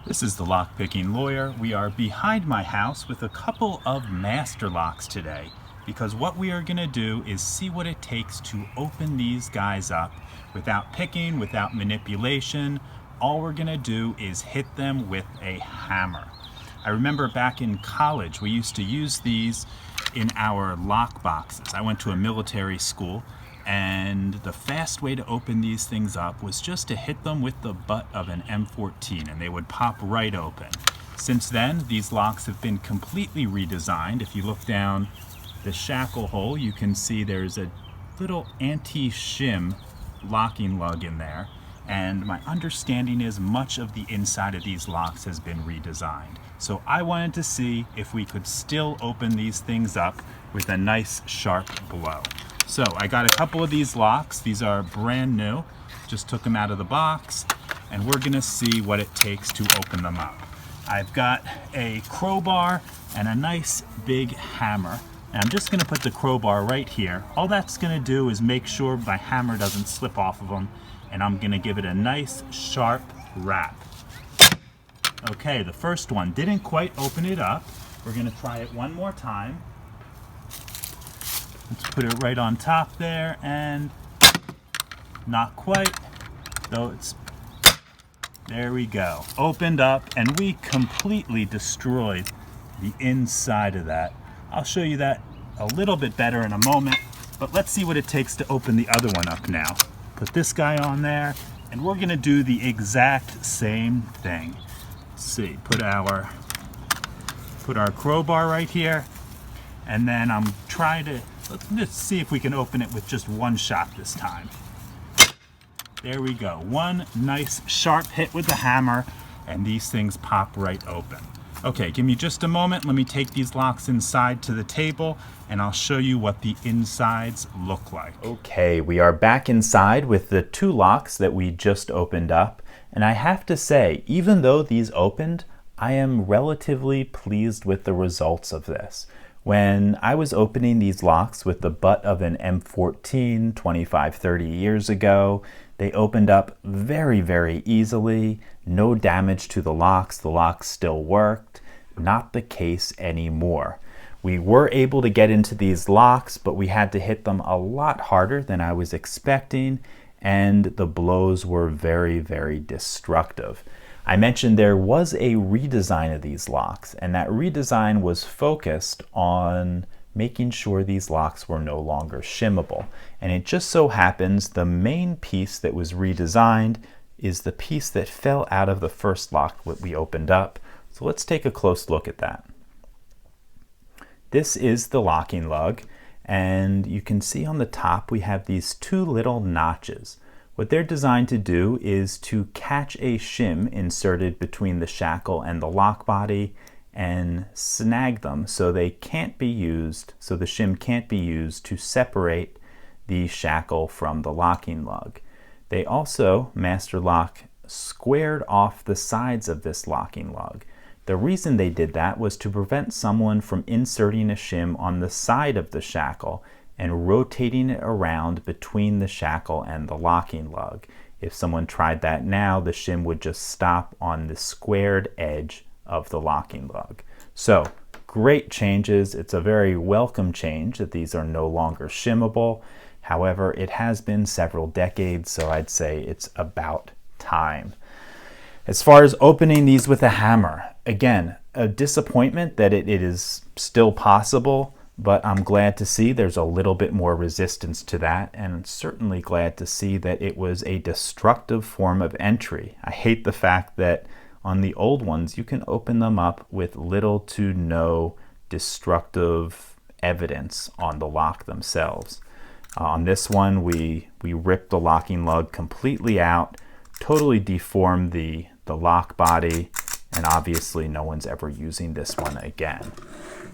This is the Lockpicking Lawyer. We are behind my house with a couple of master locks today because what we are going to do is see what it takes to open these guys up without picking, without manipulation. All we're going to do is hit them with a hammer. I remember back in college we used to use these in our lock boxes. I went to a military school, and the fast way to open these things up was just to hit them with the butt of an M14 and they would pop right open. Since then, these locks have been completely redesigned. If you look down the shackle hole, you can see there's a little anti-shim locking lug in there, and my understanding is much of the inside of these locks has been redesigned. So I wanted to see if we could still open these things up with a nice sharp blow. So I got a couple of these locks. These are brand new. Just took them out of the box, and we're gonna see what it takes to open them up. I've got a crowbar and a nice big hammer. And I'm just gonna put the crowbar right here. All that's gonna do is make sure my hammer doesn't slip off of them, and I'm gonna give it a nice sharp rap. Okay, the first one didn't quite open it up. We're gonna try it one more time. Let's put it right on top there, and not quite, though it's, there we go. Opened up, and we completely destroyed the inside of that. I'll show you that a little bit better in a moment, but let's see what it takes to open the other one up now. Put this guy on there, and we're gonna do the exact same thing. Let's see, put our crowbar right here, and then let's just see if we can open it with just one shot this time. There we go. One nice sharp hit with the hammer, and these things pop right open. Okay, give me just a moment. Let me take these locks inside to the table, and I'll show you what the insides look like. Okay, we are back inside with the two locks that we just opened up. And I have to say, even though these opened, I am relatively pleased with the results of this. When I was opening these locks with the butt of an M14 25, 30 years ago, they opened up very, very easily. No damage to the locks still worked. Not the case anymore. We were able to get into these locks, but we had to hit them a lot harder than I was expecting, and the blows were very, very destructive. I mentioned there was a redesign of these locks, and that redesign was focused on making sure these locks were no longer shimmable. And it just so happens the main piece that was redesigned is the piece that fell out of the first lock that we opened up. So let's take a close look at that. This is the locking lug, and you can see on the top we have these two little notches. What they're designed to do is to catch a shim inserted between the shackle and the lock body and snag them so they can't be used, so the shim can't be used to separate the shackle from the locking lug. They also, Master Lock, squared off the sides of this locking lug. The reason they did that was to prevent someone from inserting a shim on the side of the shackle and rotating it around between the shackle and the locking lug. If someone tried that now, the shim would just stop on the squared edge of the locking lug. So, great changes. It's a very welcome change that these are no longer shimmable. However, it has been several decades, so I'd say it's about time. As far as opening these with a hammer, again, a disappointment that it is still possible, but I'm glad to see there's a little bit more resistance to that, and certainly glad to see that it was a destructive form of entry. I hate the fact that on the old ones you can open them up with little to no destructive evidence on the lock themselves. On this one we ripped the locking lug completely out, totally deformed the lock body, and obviously no one's ever using this one again.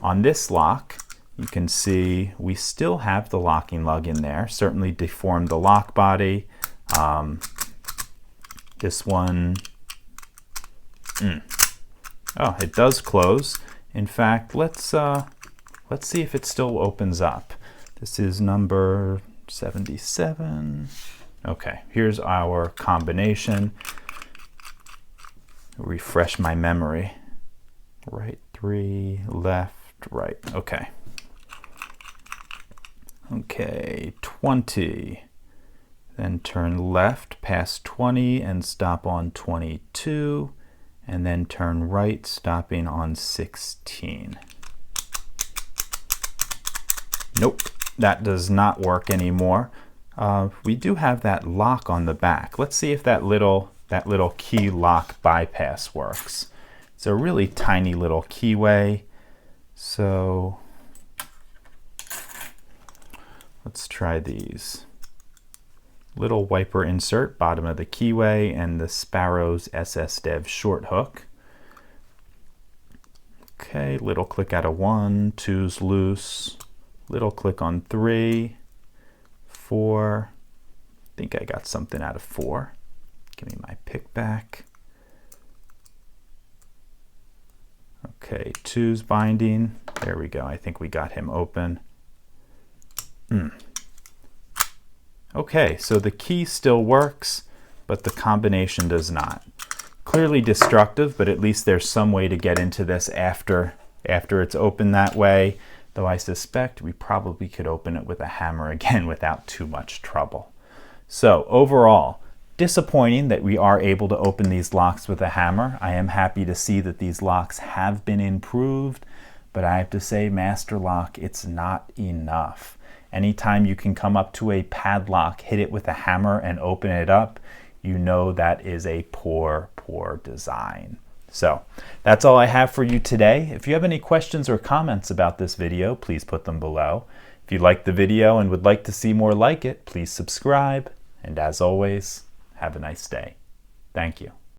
On this lock, you can see we still have the locking lug in there, certainly deformed the lock body. This one, oh, it does close. In fact, let's see if it still opens up. This is number 77. Okay, here's our combination. refresh my memory. Right 3, left, right. Okay. Okay, 20. Then turn left past 20 and stop on 22. And then turn right, stopping on 16. Nope, that does not work anymore. We do have that lock on the back. Let's see if that little key lock bypass works. It's a really tiny little keyway. So let's try these. Little wiper insert, bottom of the keyway, and the Sparrows SSDev short hook. Okay, little click out of 1, 2's loose. Little click on 3, 4. I think I got something out of 4. Give me my pick back. Okay, 2's binding. There we go. I think we got him open. Okay, so the key still works, but the combination does not. Clearly destructive, but at least there's some way to get into this after it's open that way. Though I suspect we probably could open it with a hammer again without too much trouble. So overall, disappointing that we are able to open these locks with a hammer. I am happy to see that these locks have been improved, but I have to say, Master Lock, it's not enough. Anytime you can come up to a padlock, hit it with a hammer, and open it up, you know that is a poor, poor design. So that's all I have for you today. If you have any questions or comments about this video, please put them below. If you liked the video and would like to see more like it, please subscribe. And as always, have a nice day. Thank you.